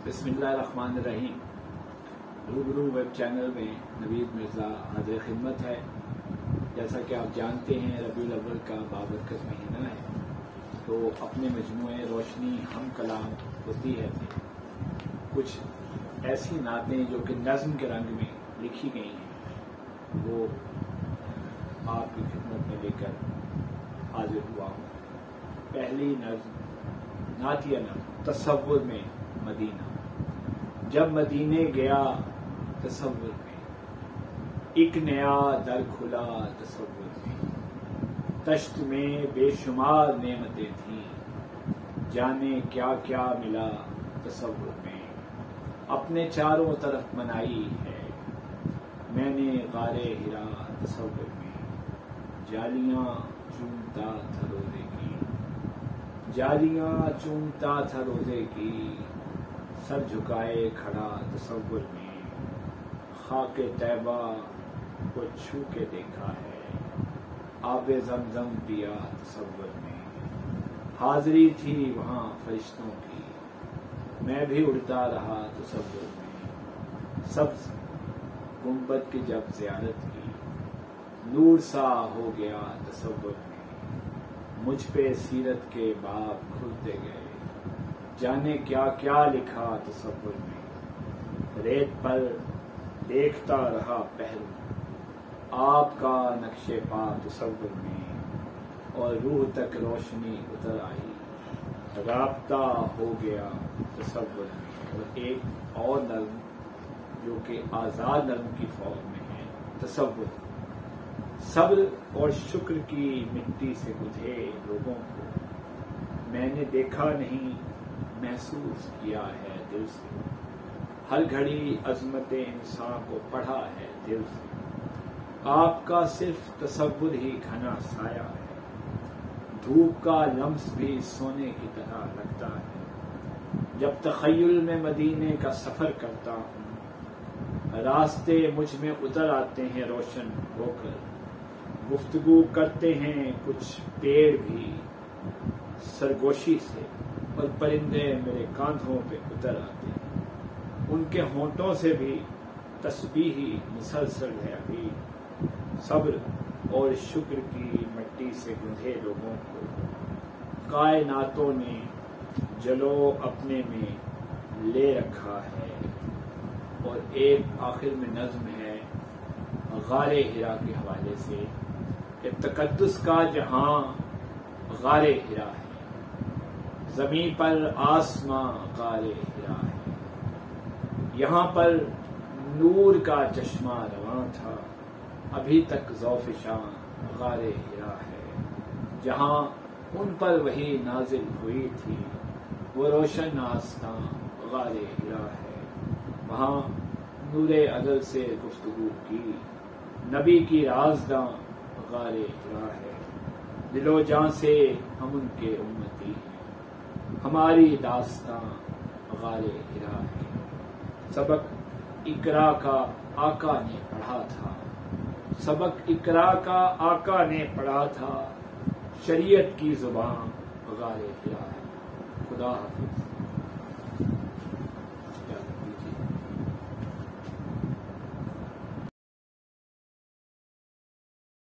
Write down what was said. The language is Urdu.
بسم اللہ الرحمن الرحیم۔ روبرو ویب چینل میں نوید مرزا حاضر خدمت ہے۔ جیسا کہ آپ جانتے ہیں ربیع الاول کا بابرکت مہینہ ہے، تو اپنے مجموعے روشنی ہم کلام ہوتی ہے کچھ ایسی نعتیں جو کہ نظم کے رنگ میں لکھی گئی ہیں، وہ آپ کی خدمت میں لے کر حاضر ہوا ہوں۔ پہلی نظم نعتیہ نظم تصور میں مدینہ۔ جب مدینے گیا تصور میں، ایک نیا در کھلا تصور میں، تشت میں بے شمار نعمتیں تھیں، جانے کیا کیا ملا تصور میں، اپنے چاروں طرف منائی ہے میں نے غار ہرا تصور میں، جالیاں چومتا تھا روزے کی، جالیاں چومتا تھا روزے کی، سر جھکائے کھڑا تصور میں، خاک طیبہ کو چھو کے دیکھا ہے، آب زمزم پیا تصور میں، حاضری تھی وہاں فرشتوں کی، میں بھی اڑتا رہا تصور میں، سبز گنبد کی جب زیارت کی، نور سا ہو گیا تصور میں، مجھ پہ سیرت کے باب کھلتے گئے، جانے کیا کیا لکھا تصور میں، ریت پر دیکھتا رہا پہلو آپ کا نقش پا تصور میں، اور روح تک روشنی اتر آئی، رابطہ ہو گیا تصور میں۔ اور ایک اور نظم جو کہ آزاد نظم کی فارم میں ہے، تصور۔ صبر اور شکر کی مٹی سے گدھے لوگوں کو میں نے دیکھا نہیں، محسوس کیا ہے دل سے، ہر گھڑی عظمت انسان کو پڑھا ہے دل سے، آپ کا صرف تصور ہی گھنا سایہ ہے، دھوپ کا لمس بھی سونے کی طرح لگتا ہے، جب تخیل میں مدینے کا سفر کرتا ہوں، راستے مجھ میں اتر آتے ہیں روشن ہو کر، گفتگو کرتے ہیں کچھ پیڑ بھی سرگوشی سے، اور پرندے میرے کاندھوں پہ اتر آتے ہیں، ان کے ہونٹوں سے بھی تسبیح مسلسل ہے ابھی، صبر اور شکر کی مٹی سے گندھے لوگوں کو کائناتوں نے جلو اپنے میں لے رکھا ہے۔ اور ایک آخر میں نظم ہے غار ہرا کے حوالے سے کہ تقدس کا جہاں غار ہرا ہے، زمین پر آسماں غار ہرا ہے، یہاں پر نور کا چشمہ رواں تھا، ابھی تک ذوفشاں غار ہرا ہے، جہاں ان پر وہی نازل ہوئی تھی، وہ روشن آستاں غار ہرا ہے، وہاں نور ازل سے گفتگو کی، نبی کی رازداں غار ہرا ہے، دل و جاں سے ہم ان کے امتی ہیں، ہماری داستاں غار ہرا ہے۔ سبق اقرا کا آقا نے پڑھا تھا، سبق اقرا کا آقا نے پڑھا تھا، شریعت کی زبان غار ہرا ہے۔ خدا حافظ۔